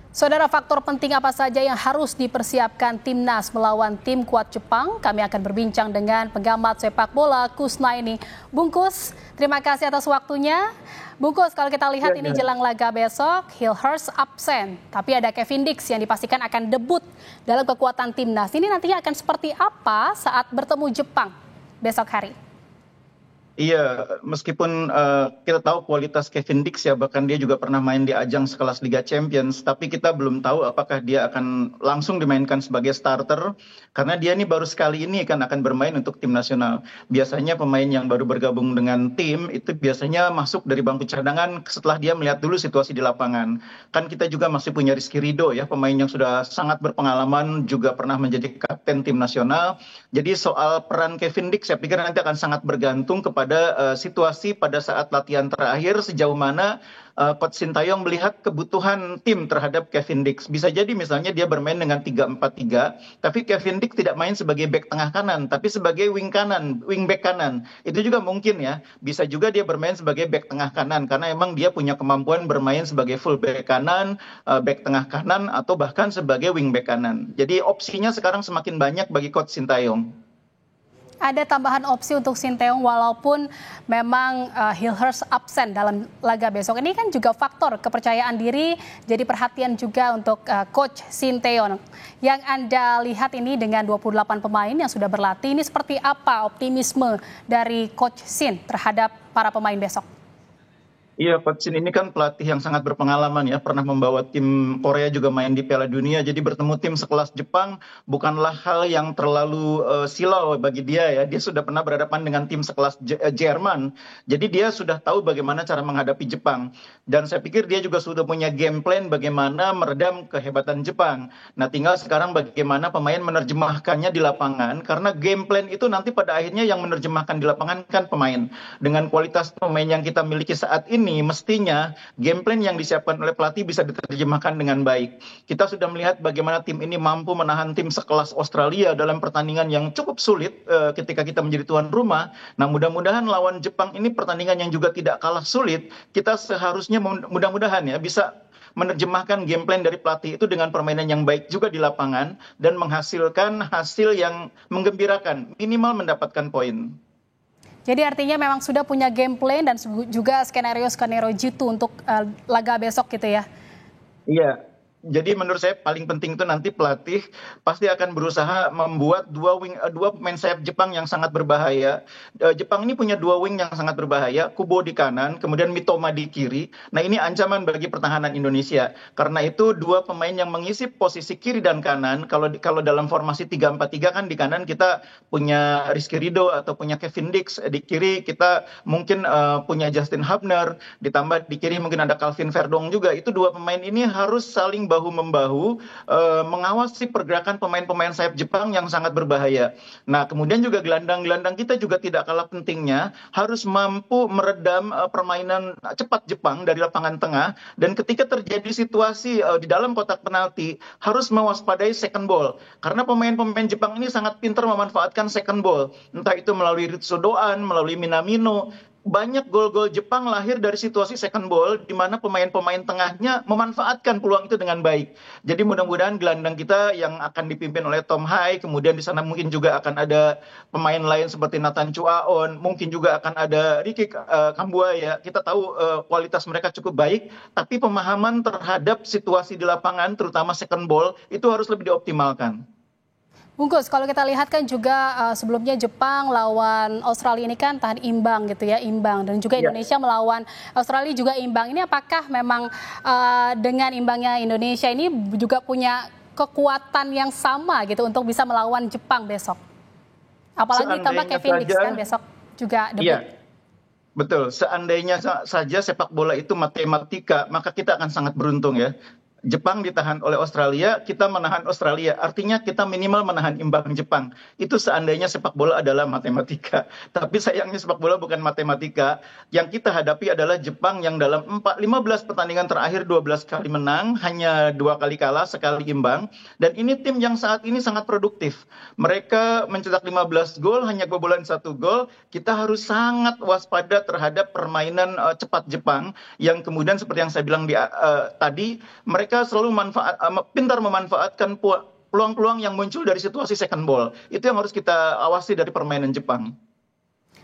Saudara, faktor penting apa saja yang harus dipersiapkan timnas melawan tim kuat Jepang? Kami akan berbincang dengan pengamat sepak bola Kusnaini. Bungkus, terima kasih atas waktunya. Bungkus, kalau kita lihat ini jelang laga besok, Hilhurst absen. Tapi ada Kevin Dix yang dipastikan akan debut dalam kekuatan timnas. Ini nantinya akan seperti apa saat bertemu Jepang besok hari? Iya, meskipun kita tahu kualitas Kevin Dix ya, bahkan dia juga pernah main di ajang sekelas Liga Champions, tapi kita belum tahu apakah dia akan langsung dimainkan sebagai starter, karena dia ini baru sekali ini kan akan bermain untuk tim nasional. Biasanya pemain yang baru bergabung dengan tim itu biasanya masuk dari bangku cadangan setelah dia melihat dulu situasi di lapangan. Kan kita juga masih punya Rizky Ridho ya, pemain yang sudah sangat berpengalaman, juga pernah menjadi kapten tim nasional. Jadi soal peran Kevin Dix saya pikir nanti akan sangat bergantung kepada situasi pada saat latihan terakhir, sejauh mana Coach Sintayong melihat kebutuhan tim terhadap Kevin Dix. Bisa jadi misalnya dia bermain dengan 3-4-3, tapi Kevin Dix tidak main sebagai bek tengah kanan, tapi sebagai wing back kanan. Itu juga mungkin ya. Bisa juga dia bermain sebagai bek tengah kanan, karena emang dia punya kemampuan bermain sebagai full back kanan, back tengah kanan, atau bahkan sebagai wing back kanan. Jadi opsinya sekarang semakin banyak bagi Coach Sintayong. Ada tambahan opsi untuk Sinteyong walaupun memang Hilhurst absen dalam laga besok. Ini kan juga faktor kepercayaan diri, jadi perhatian juga untuk Coach Sinteyong. Yang Anda lihat ini dengan 28 pemain yang sudah berlatih, ini seperti apa optimisme dari Coach Sin terhadap para pemain besok? Iya, Coach Shin ini kan pelatih yang sangat berpengalaman ya, pernah membawa tim Korea juga main di Piala Dunia, jadi bertemu tim sekelas Jepang bukanlah hal yang terlalu silau bagi dia ya. Dia sudah pernah berhadapan dengan tim sekelas Jerman, jadi dia sudah tahu bagaimana cara menghadapi Jepang. Dan saya pikir dia juga sudah punya game plan bagaimana meredam kehebatan Jepang. Nah, tinggal sekarang bagaimana pemain menerjemahkannya di lapangan, karena game plan itu nanti pada akhirnya yang menerjemahkan di lapangan kan pemain. Dengan kualitas pemain yang kita miliki saat ini, mestinya game plan yang disiapkan oleh pelatih bisa diterjemahkan dengan baik. Kita sudah melihat bagaimana tim ini mampu menahan tim sekelas Australia dalam pertandingan yang cukup sulit ketika kita menjadi tuan rumah. Nah, mudah-mudahan lawan Jepang ini pertandingan yang juga tidak kalah sulit. Kita seharusnya mudah-mudahan ya bisa menerjemahkan game plan dari pelatih itu dengan permainan yang baik juga di lapangan dan menghasilkan hasil yang menggembirakan, minimal mendapatkan poin. Jadi artinya memang sudah punya game plan dan juga skenario jitu untuk laga besok gitu ya? Iya. Jadi menurut saya paling penting itu nanti pelatih pasti akan berusaha membuat dua pemain sayap Jepang yang sangat berbahaya. Jepang ini punya dua wing yang sangat berbahaya, Kubo di kanan, kemudian Mitoma di kiri. Nah, ini ancaman bagi pertahanan Indonesia. Karena itu dua pemain yang mengisi posisi kiri dan kanan, kalau dalam formasi 3-4-3 kan di kanan kita punya Rizky Ridho atau punya Kevin Dix, di kiri kita mungkin punya Justin Hubner, ditambah di kiri mungkin ada Calvin Verdong juga. Itu dua pemain ini harus saling bahu-membahu mengawasi pergerakan pemain-pemain sayap Jepang yang sangat berbahaya. Nah, kemudian juga gelandang-gelandang kita juga tidak kalah pentingnya, harus mampu meredam permainan cepat Jepang dari lapangan tengah, dan ketika terjadi situasi di dalam kotak penalti harus mewaspadai second ball, karena pemain-pemain Jepang ini sangat pintar memanfaatkan second ball, entah itu melalui Ritsu Doan, melalui Minamino. Banyak gol-gol Jepang lahir dari situasi second ball, di mana pemain-pemain tengahnya memanfaatkan peluang itu dengan baik. Jadi mudah-mudahan gelandang kita yang akan dipimpin oleh Tom Hai, kemudian di sana mungkin juga akan ada pemain lain seperti Nathan Chuaon, mungkin juga akan ada Ricky Kambuaya. Kita tahu kualitas mereka cukup baik, tapi pemahaman terhadap situasi di lapangan, terutama second ball, itu harus lebih dioptimalkan. Bungkus, kalau kita lihat kan juga sebelumnya Jepang lawan Australia ini kan tahan imbang gitu ya, imbang. Dan juga Indonesia melawan Australia juga imbang. Ini apakah memang dengan imbangnya Indonesia ini juga punya kekuatan yang sama gitu untuk bisa melawan Jepang besok? Apalagi tambah Kevin Dix kan besok juga debut. Iya, betul. Seandainya saja sepak bola itu matematika, maka kita akan sangat beruntung ya. Jepang ditahan oleh Australia, kita menahan Australia. Artinya kita minimal menahan imbang Jepang. Itu seandainya sepak bola adalah matematika. Tapi sayangnya sepak bola bukan matematika. Yang kita hadapi adalah Jepang yang dalam 15 pertandingan terakhir 12 kali menang, hanya 2 kali kalah, sekali imbang. Dan ini tim yang saat ini sangat produktif. Mereka mencetak 15 gol, hanya kebobolan 1 gol. Kita harus sangat waspada terhadap permainan cepat Jepang, yang kemudian seperti yang saya bilang tadi, mereka mereka selalu pintar memanfaatkan peluang-peluang yang muncul dari situasi second ball. Itu yang harus kita awasi dari permainan Jepang.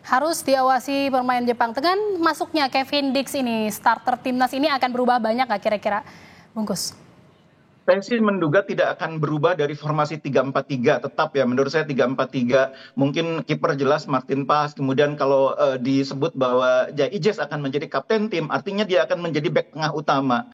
Harus diawasi permainan Jepang. Dengan masuknya Kevin Dix ini, starter timnas ini akan berubah banyak nggak kira-kira, Bungkus? Saya sih menduga tidak akan berubah dari formasi 3-4-3, tetap ya menurut saya 3-4-3. Mungkin kiper jelas Martin Paes, kemudian kalau disebut bahwa Jai Ijes akan menjadi kapten tim, artinya dia akan menjadi bek tengah utama.